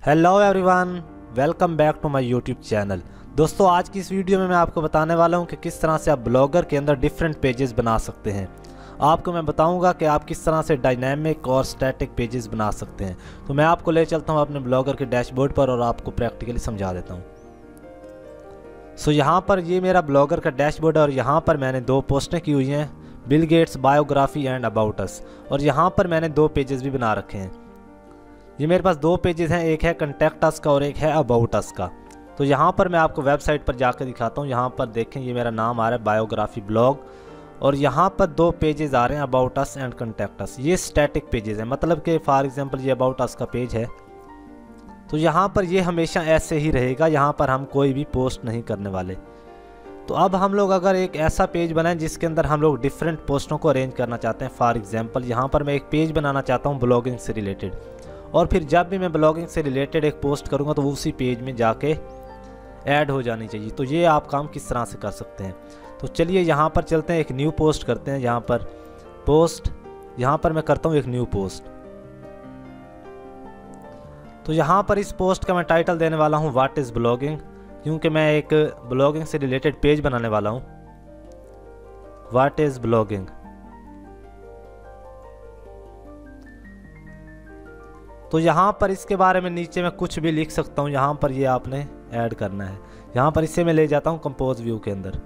Hello everyone, welcome back to my YouTube channel. दोस्तों, आज की इस वीडियो में मैं आपको बताने वाला हूं कि किस तरह से आप ब्लॉगर के अंदर डिफरेंट पेजेस बना सकते हैं। आपको मैं बताऊंगा कि आप किस तरह से डायनामिक और स्टैटिक पेजेस बना सकते हैं। तो मैं आपको ले चलता हूं अपने ब्लॉगर के डैशबोर्ड पर और आपको प्रैक्टिकली समझा देता हूँ। सो यहाँ पर ये मेरा ब्लॉगर का डैशबोर्ड है और यहाँ पर मैंने दो पोस्टें की हुई हैं, Bill Gates biography and about us. और यहाँ पर मैंने दो पेजेस भी बना रखे हैं। ये मेरे पास दो पेजेस हैं, एक है कॉन्टैक्ट अस का और एक है अबाउट अस का। तो यहाँ पर मैं आपको वेबसाइट पर जाकर दिखाता हूँ। यहाँ पर देखें, ये मेरा नाम आ रहा है बायोग्राफी ब्लॉग और यहाँ पर दो पेजेस आ रहे हैं, about us and contact us. ये स्टैटिक पेजेस हैं, मतलब कि फॉर एग्जांपल ये अबाउट अस का पेज है तो यहाँ पर ये हमेशा ऐसे ही रहेगा, यहाँ पर हम कोई भी पोस्ट नहीं करने वाले। तो अब हम लोग अगर एक ऐसा पेज बनाएं जिसके अंदर हम लोग डिफरेंट पोस्टों को अरेंज करना चाहते हैं, फॉर एग्जांपल यहाँ पर मैं एक पेज बनाना चाहता हूँ ब्लॉगिंग से रिलेटेड, और फिर जब भी मैं ब्लॉगिंग से रिलेटेड एक पोस्ट करूँगा तो वो उसी पेज में जाके ऐड हो जानी चाहिए। तो ये आप काम किस तरह से कर सकते हैं। तो चलिए यहाँ पर चलते हैं, एक न्यू पोस्ट करते हैं। यहाँ पर पोस्ट, यहाँ पर मैं करता हूँ एक न्यू पोस्ट। तो यहाँ पर इस पोस्ट का मैं टाइटल देने वाला हूँ व्हाट इज़ ब्लॉगिंग, क्योंकि मैं एक ब्लॉगिंग से रिलेटेड पेज बनाने वाला हूँ। What is blogging. तो यहाँ पर इसके बारे में नीचे मैं कुछ भी लिख सकता हूँ, यहाँ पर ये आपने ऐड करना है। यहाँ पर इसे मैं ले जाता हूँ कंपोज व्यू के अंदर।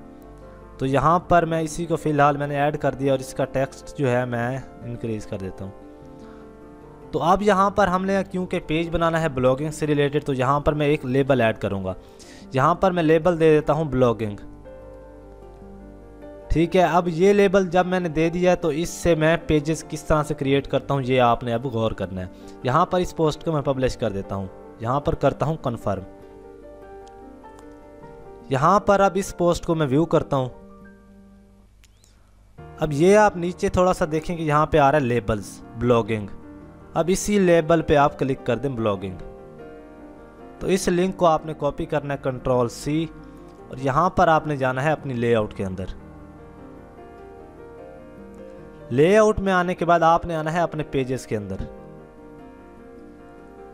तो यहाँ पर मैं इसी को फ़िलहाल मैंने ऐड कर दिया और इसका टेक्स्ट जो है मैं इंक्रीज़ कर देता हूँ। तो अब यहाँ पर हमने क्योंकि पेज बनाना है ब्लॉगिंग से रिलेटेड, तो यहाँ पर मैं एक लेबल ऐड करूँगा। यहाँ पर मैं लेबल दे देता हूँ ब्लॉगिंग। ठीक है, अब ये लेबल जब मैंने दे दिया तो इससे मैं पेजेस किस तरह से क्रिएट करता हूँ ये आपने अब गौर करना है। यहाँ पर इस पोस्ट को मैं पब्लिश कर देता हूँ, यहाँ पर करता हूँ कन्फर्म। यहाँ पर अब इस पोस्ट को मैं व्यू करता हूँ। अब ये आप नीचे थोड़ा सा देखेंगे, यहाँ पे आ रहा है लेबल्स ब्लॉगिंग। अब इसी लेबल पे आप क्लिक कर दें ब्लॉगिंग। तो इस लिंक को आपने कॉपी करना है Ctrl+C और यहाँ पर आपने जाना है अपनी लेआउट के अंदर। लेआउट में आने के बाद आपने आना है अपने पेजेस के अंदर।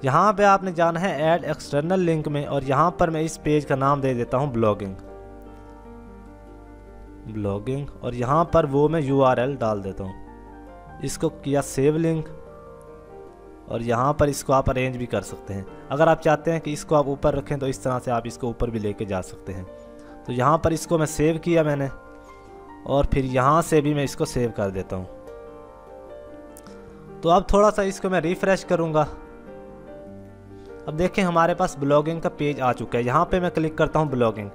यहाँ पे आपने जाना है ऐड एक्सटर्नल लिंक में और यहाँ पर मैं इस पेज का नाम दे देता हूँ ब्लॉगिंग। और यहाँ पर वो मैं URL डाल देता हूँ। इसको किया सेव लिंक और यहाँ पर इसको आप अरेंज भी कर सकते हैं। अगर आप चाहते हैं कि इसको आप ऊपर रखें तो इस तरह से आप इसको ऊपर भी लेके जा सकते हैं। तो यहाँ पर इसको मैं सेव किया मैंने और फिर यहाँ से भी मैं इसको सेव कर देता हूँ। तो अब थोड़ा सा इसको मैं रिफ्रेश करूँगा। अब देखें हमारे पास ब्लॉगिंग का पेज आ चुका है। यहाँ पे मैं क्लिक करता हूँ ब्लॉगिंग।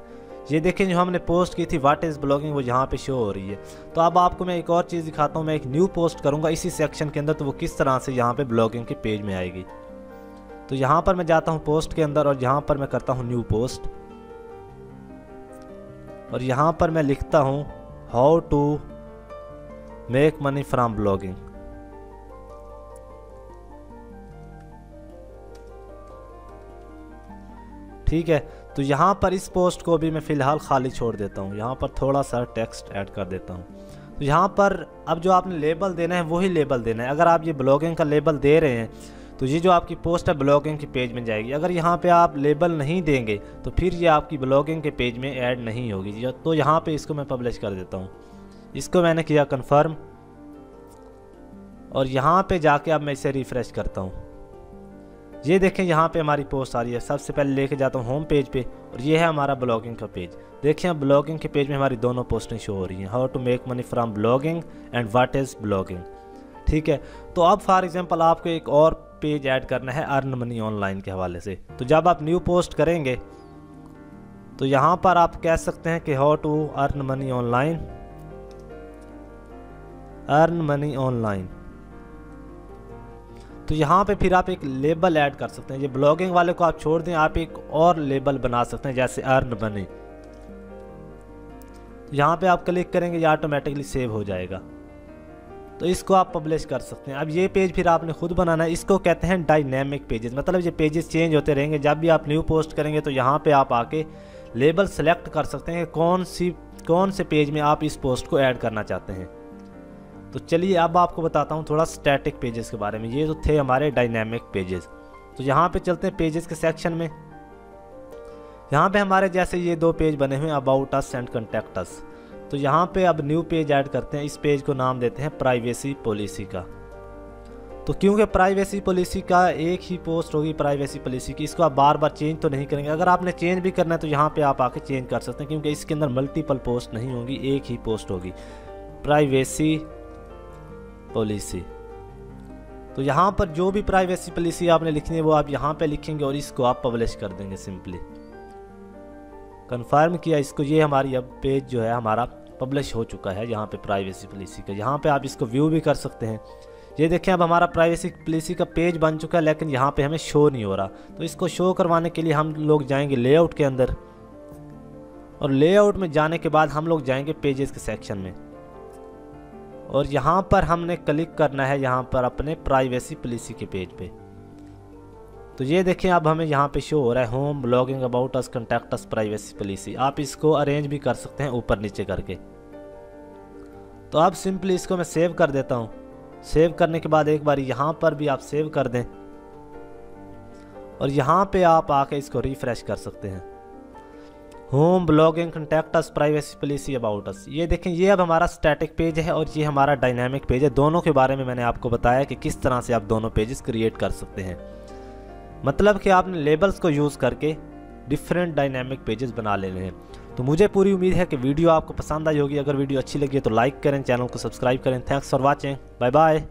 ये देखें जो हमने पोस्ट की थी व्हाट इज़ ब्लॉगिंग वो यहाँ पे शो हो रही है। तो अब आपको मैं एक और चीज़ दिखाता हूँ। मैं एक न्यू पोस्ट करूँगा इसी सेक्शन के अंदर, तो वो किस तरह से यहाँ पे ब्लॉगिंग के पेज में आएगी। तो यहाँ पर मैं जाता हूँ पोस्ट के अंदर और यहाँ पर मैं करता हूँ न्यू पोस्ट और यहाँ पर मैं लिखता हूँ how to make money from blogging. ठीक है, तो यहाँ पर इस पोस्ट को भी मैं फ़िलहाल खाली छोड़ देता हूँ। यहाँ पर थोड़ा सा टेक्स्ट ऐड कर देता हूँ। तो यहाँ पर अब जो आपने लेबल देना है वही लेबल देना है। अगर आप ये ब्लॉगिंग का लेबल दे रहे हैं तो ये जो आपकी पोस्ट है ब्लॉगिंग के पेज में जाएगी। अगर यहाँ पे आप लेबल नहीं देंगे तो फिर ये आपकी ब्लॉगिंग के पेज में ऐड नहीं होगी। तो यहाँ पे इसको मैं पब्लिश कर देता हूँ। इसको मैंने किया कन्फर्म और यहाँ पे जाके अब मैं इसे रिफ़्रेश करता हूँ। ये देखें यहाँ पे हमारी पोस्ट आ रही है। सबसे पहले लेके जाता हूँ होम पेज पे और ये है हमारा ब्लॉगिंग का पेज। देखें अब ब्लॉगिंग के पेज में हमारी दोनों पोस्टें शो हो रही हैं, how to make money from blogging and what is blogging. ठीक है, तो अब फॉर एग्जांपल आपको एक और पेज ऐड करना है अर्न मनी ऑनलाइन के हवाले से। तो जब आप न्यू पोस्ट करेंगे तो यहाँ पर आप कह सकते हैं कि how to earn money online, earn money online. तो यहाँ पे फिर आप एक लेबल ऐड कर सकते हैं। ये ब्लॉगिंग वाले को आप छोड़ दें, आप एक और लेबल बना सकते हैं जैसे अर्न मनी। तो यहाँ पे आप क्लिक करेंगे, ये ऑटोमेटिकली सेव हो जाएगा। तो इसको आप पब्लिश कर सकते हैं। अब ये पेज फिर आपने खुद बनाना है। इसको कहते हैं डायनेमिक पेजेस, मतलब ये पेजेस चेंज होते रहेंगे। जब भी आप न्यू पोस्ट करेंगे तो यहाँ पे आप आके लेबल सेलेक्ट कर सकते हैं कौन से पेज में आप इस पोस्ट को ऐड करना चाहते हैं। तो चलिए अब आपको बताता हूँ थोड़ा स्टैटिक पेजेस के बारे में। ये तो थे हमारे डायनेमिक पेजेस। तो यहाँ पे चलते हैं पेजेस के सेक्शन में। यहाँ पे हमारे जैसे ये 2 पेज बने हुए हैं, about us and contact us. तो यहाँ पे अब न्यू पेज ऐड करते हैं। इस पेज को नाम देते हैं प्राइवेसी पॉलिसी का। तो क्योंकि प्राइवेसी पॉलिसी का एक ही पोस्ट होगी प्राइवेसी पॉलिसी की, इसको आप बार बार चेंज तो नहीं करेंगे। अगर आपने चेंज भी करना है तो यहाँ पे आप आके चेंज कर सकते हैं, क्योंकि इसके अंदर मल्टीपल पोस्ट नहीं होगी, एक ही पोस्ट होगी प्राइवेसी पॉलिसी। तो यहाँ पर जो भी प्राइवेसी पॉलिसी आपने लिखनी है वो आप यहाँ पे लिखेंगे और इसको आप पब्लिश कर देंगे। सिंपली कंफर्म किया इसको, ये हमारी अब पेज जो है हमारा पब्लिश हो चुका है यहाँ पे प्राइवेसी पॉलिसी का। यहाँ पे आप इसको व्यू भी कर सकते हैं। ये देखें अब हमारा प्राइवेसी पॉलिसी का पेज बन चुका है, लेकिन यहाँ पे हमें शो नहीं हो रहा। तो इसको शो करवाने के लिए हम लोग जाएंगे लेआउट के अंदर, और लेआउट में जाने के बाद हम लोग जाएंगे पेजेस के सेक्शन में, और यहाँ पर हमने क्लिक करना है यहाँ पर अपने प्राइवेसी पॉलिसी के पेज पे। तो ये देखें अब हमें यहाँ पे शो हो रहा है home, blogging, about us, contact us, privacy policy. आप इसको अरेंज भी कर सकते हैं ऊपर नीचे करके। तो अब सिंपली इसको मैं सेव कर देता हूँ। सेव करने के बाद एक बार यहाँ पर भी आप सेव कर दें, और यहाँ पे आप आके इसको रिफ्रेश कर सकते हैं। Home, blogging, contact us, privacy policy, about us. ये देखें ये अब हमारा स्टैटिक पेज है और ये हमारा डायनामिक पेज है। दोनों के बारे में मैंने आपको बताया कि किस तरह से आप दोनों पेजेस क्रिएट कर सकते हैं। मतलब कि आपने लेबल्स को यूज़ करके डिफरेंट डायनामिक पेजेस बना लेने हैं। तो मुझे पूरी उम्मीद है कि वीडियो आपको पसंद आई होगी। अगर वीडियो अच्छी लगी है तो लाइक करें, चैनल को सब्सक्राइब करें। Thanks for watching, bye bye.